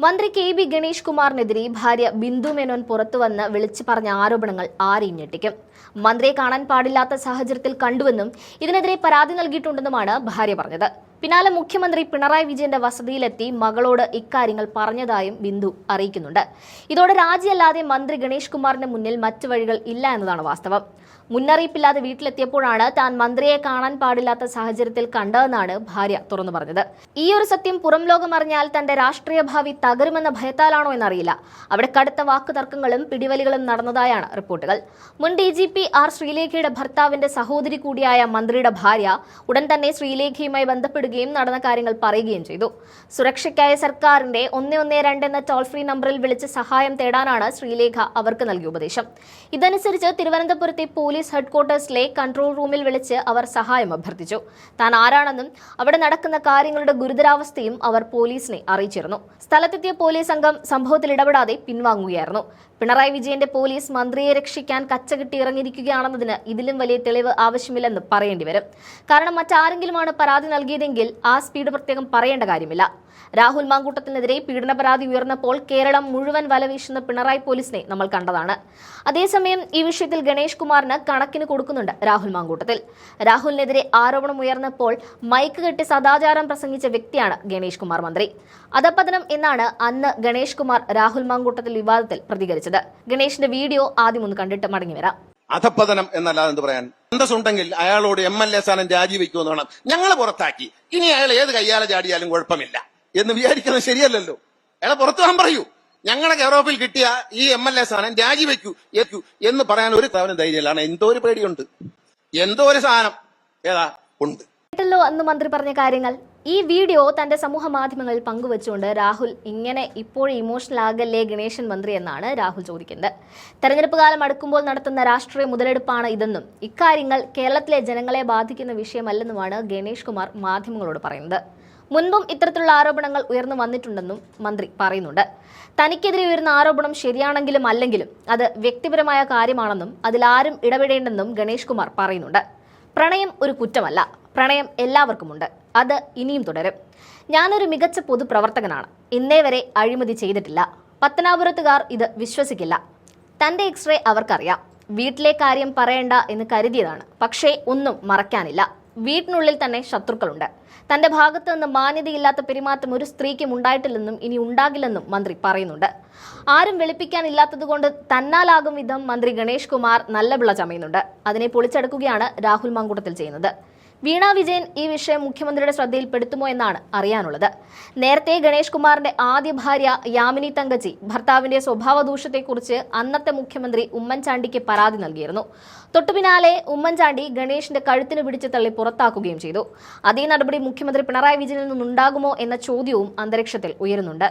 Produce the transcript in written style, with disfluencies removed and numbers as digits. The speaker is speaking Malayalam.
മന്ത്രി കെ.ബി. ഗണേഷ് കുമാറിനെതിരെ ഭാര്യ ബിന്ദു മേനോൻ പുറത്തുവന്ന് വിളിച്ചു പറഞ്ഞ ആരോപണങ്ങൾ ആരെയും ഞെട്ടിക്കും. മന്ത്രിയെ കാണാൻ പാടില്ലാത്ത സാഹചര്യത്തിൽ കണ്ടുവെന്നും ഇതിനെതിരെ പരാതി നൽകിയിട്ടുണ്ടെന്നുമാണ് ഭാര്യ പറഞ്ഞത്. പിന്നാലെ മുഖ്യമന്ത്രി പിണറായി വിജയന്റെ വസതിയിലെത്തി മകളോട് ഇക്കാര്യങ്ങൾ പറഞ്ഞതായും ബിന്ദു അറിയിക്കുന്നുണ്ട്. ഇതോടെ രാജിയല്ലാതെ മന്ത്രി ഗണേഷ് കുമാറിന്റെ മുന്നിൽ മറ്റു വഴികൾ ഇല്ല എന്നതാണ് വാസ്തവം. മുന്നറിയിപ്പില്ലാതെ വീട്ടിലെത്തിയപ്പോഴാണ് താൻ മന്ത്രിയെ കാണാൻ പാടില്ലാത്ത സാഹചര്യത്തിൽ കണ്ടതെന്നാണ് ഭാര്യ തുറന്നു പറഞ്ഞത്. ഈ ഒരു സത്യം പുറം ലോകം അറിഞ്ഞാൽ തന്റെ രാഷ്ട്രീയ ഭാവി തകരുമെന്ന ഭയത്താലാണോ എന്നറിയില്ല. അവിടെ കടുത്ത വാക്കുതർക്കങ്ങളും പിടിവലികളും നടന്നതായാണ് റിപ്പോർട്ടുകൾ. മുൻ DGP ആർ ശ്രീലേഖയുടെ ഭർത്താവിന്റെ സഹോദരി കൂടിയായ മന്ത്രിയുടെ ഭാര്യ ഉടൻ തന്നെ ശ്രീലേഖയുമായി ബന്ധപ്പെടുകയും നടന്ന കാര്യങ്ങൾ പറയുകയും ചെയ്തു. സുരക്ഷയ്ക്കായ സർക്കാരിന്റെ 112 എന്ന ടോൾ ഫ്രീ നമ്പറിൽ വിളിച്ച് സഹായം തേടാനാണ് ശ്രീലേഖ അവർക്ക് നൽകിയ ഉപദേശം. ഇതനുസരിച്ച് തിരുവനന്തപുരത്തെ പോലീസ് ഹെഡ്ക്വാർട്ടേഴ്സിലെ കൺട്രോൾ റൂമിൽ വിളിച്ച് അവർ സഹായം അഭ്യർത്ഥിച്ചു. താൻ ആരാണെന്നും അവിടെ നടക്കുന്ന കാര്യങ്ങളുടെ ഗുരുതരാവസ്ഥയും അവർ പോലീസിനെ അറിയിച്ചിരുന്നു. സ്ഥലത്തെത്തിയ പോലീസ് സംഘം സംഭവത്തിൽ ഇടപെടാതെ പിൻവാങ്ങുകയായിരുന്നു. പിണറായി വിജയന്റെ പോലീസ് മന്ത്രിയെ രക്ഷിക്കാൻ കച്ചകെട്ടി ഇറങ്ങിയിരിക്കുകയാണെന്നതിന് ഇതിലും വലിയ തെളിവ് ആവശ്യമില്ലെന്ന് പറയേണ്ടി വരും. കാരണം മറ്റാരെങ്കിലുമാണ് പരാതി നൽകിയതെങ്കിൽ ആ സ്പീഡ് പ്രത്യേകം പറയേണ്ട കാര്യമില്ല. രാഹുൽ മാങ്കൂട്ടത്തിനെതിരെ പീഡന പരാതി ഉയർന്നപ്പോൾ കേരളം മുഴുവൻ വലവീശുന്ന പിണറായി പോലീസിനെ നമ്മൾ കണ്ടതാണ്. അതേസമയം ഈ വിഷയത്തിൽ ഗണേഷ് കുമാറിന് കണക്കിന് കൊടുക്കുന്നുണ്ട് രാഹുൽ മാങ്കൂട്ടത്തിൽ. രാഹുലിനെതിരെ ആരോപണം ഉയർന്നപ്പോൾ മൈക്ക് കെട്ടി സദാചാരം പ്രസംഗിച്ച വ്യക്തിയാണ് ഗണേഷ് കുമാർ മന്ത്രി. അധപതനം എന്നാണ് അന്ന് ഗണേഷ് കുമാർ രാഹുൽ മാങ്കൂട്ടത്തിൽ വിവാദത്തിൽ പ്രതികരിച്ചത്. ഗണേഷിന്റെ വീഡിയോ ആദ്യം ഒന്ന് കണ്ടിട്ട് മടങ്ങി വരാം. അധപ്പതനം എന്നല്ലാതെ എന്ത് പറയാൻ? അന്തസ്സുണ്ടെങ്കിൽ അയാളോട് MLA സ്ഥാനം രാജിവെക്കുമെന്ന് വേണം. ഞങ്ങളെ പുറത്താക്കി, ഇനി അയാൾ ഏത് കയ്യാലെ ചാടിയാലും കുഴപ്പമില്ല എന്ന് വിചാരിക്കുന്നത് ശരിയല്ലല്ലോ. അയാളെ പുറത്തു പോകാൻ പറയൂ. ഞങ്ങളുടെ കെയറോഫിൽ കിട്ടിയ ഈ MLA സ്ഥാനം രാജിവെക്കൂ എന്ന് പറയാൻ ഒരു തവണ ധൈര്യമില്ലാണ്. എന്തോ ഒരു പേടിയുണ്ട്, എന്തോ ഒരു സാധനം ഏതാ ഉണ്ട്. അന്ന് മന്ത്രി പറഞ്ഞ കാര്യങ്ങൾ ഈ വീഡിയോ തന്റെ സമൂഹ മാധ്യമങ്ങളിൽ പങ്കുവച്ചുകൊണ്ട് രാഹുൽ ഇങ്ങനെ ഇപ്പോഴും ഇമോഷണൽ ആകല്ലേ ഗണേശൻ മന്ത്രി എന്നാണ് രാഹുൽ ചോദിക്കുന്നത്. തെരഞ്ഞെടുപ്പ് കാലം അടുക്കുമ്പോൾ നടത്തുന്ന രാഷ്ട്രീയ മുതലെടുപ്പാണ് ഇതെന്നും ഇക്കാര്യങ്ങൾ കേരളത്തിലെ ജനങ്ങളെ ബാധിക്കുന്ന വിഷയമല്ലെന്നുമാണ് ഗണേഷ് കുമാർ മാധ്യമങ്ങളോട് പറയുന്നത്. മുൻപും ഇത്തരത്തിലുള്ള ആരോപണങ്ങൾ ഉയർന്നു വന്നിട്ടുണ്ടെന്നും മന്ത്രി പറയുന്നുണ്ട്. തനിക്കെതിരെ ഉയർന്ന ആരോപണം ശരിയാണെങ്കിലും അല്ലെങ്കിലും അത് വ്യക്തിപരമായ കാര്യമാണെന്നും അതിലാരും ഇടപെടേണ്ടെന്നും ഗണേഷ് കുമാർ പറയുന്നുണ്ട്. പ്രണയം ഒരു കുറ്റമല്ല, പ്രണയം എല്ലാവർക്കുമുണ്ട്, അത് ഇനിയും തുടരും. ഞാനൊരു മികച്ച പൊതുപ്രവർത്തകനാണ്, ഇന്നേ വരെ അഴിമതി ചെയ്തിട്ടില്ല. പത്തനാപുരത്തുകാർ ഇത് വിശ്വസിക്കില്ല. തന്റെ എക്സ്റേ അവർക്കറിയാം. വീട്ടിലെ കാര്യം പറയണ്ട എന്ന് കരുതിയതാണ്, പക്ഷേ ഒന്നും മറയ്ക്കാനില്ല. വീട്ടിനുള്ളിൽ തന്നെ ശത്രുക്കളുണ്ട്. തന്റെ ഭാഗത്തു നിന്ന് മാന്യതയില്ലാത്ത പെരുമാറ്റം ഒരു സ്ത്രീക്കും ഉണ്ടായിട്ടില്ലെന്നും ഇനി ഉണ്ടാകില്ലെന്നും മന്ത്രി പറയുന്നുണ്ട്. ആരും വെളുപ്പിക്കാനില്ലാത്തതുകൊണ്ട് തന്നാലാകും വിധം മന്ത്രി ഗണേഷ് കുമാർ നല്ല പിള്ള ചമയുന്നുണ്ട്. അതിനെ പൊളിച്ചെടുക്കുകയാണ് രാഹുൽ മാങ്കൂട്ടത്തിൽ ചെയ്യുന്നത്. വീണ വിജയൻ ഈ വിഷയം മുഖ്യമന്ത്രിയുടെ ശ്രദ്ധയിൽപ്പെടുത്തുമോ എന്നാണ് അറിയാനുള്ളത്. നേരത്തെ ഗണേഷ് കുമാറിന്റെ ആദ്യ ഭാര്യ യാമിനി തങ്കച്ചി ഭർത്താവിന്റെ സ്വഭാവ ദൂഷ്യത്തെക്കുറിച്ച് അന്നത്തെ മുഖ്യമന്ത്രി ഉമ്മൻചാണ്ടിക്ക് പരാതി നൽകിയിരുന്നു. തൊട്ടുപിന്നാലെ ഉമ്മൻചാണ്ടി ഗണേഷിന്റെ കഴുത്തിന് പിടിച്ച് തള്ളി പുറത്താക്കുകയും ചെയ്തു. അതേ നടപടി മുഖ്യമന്ത്രി പിണറായി വിജയനിൽ നിന്നുണ്ടാകുമോ എന്ന ചോദ്യവും അന്തരീക്ഷത്തിൽ ഉയരുന്നുണ്ട്.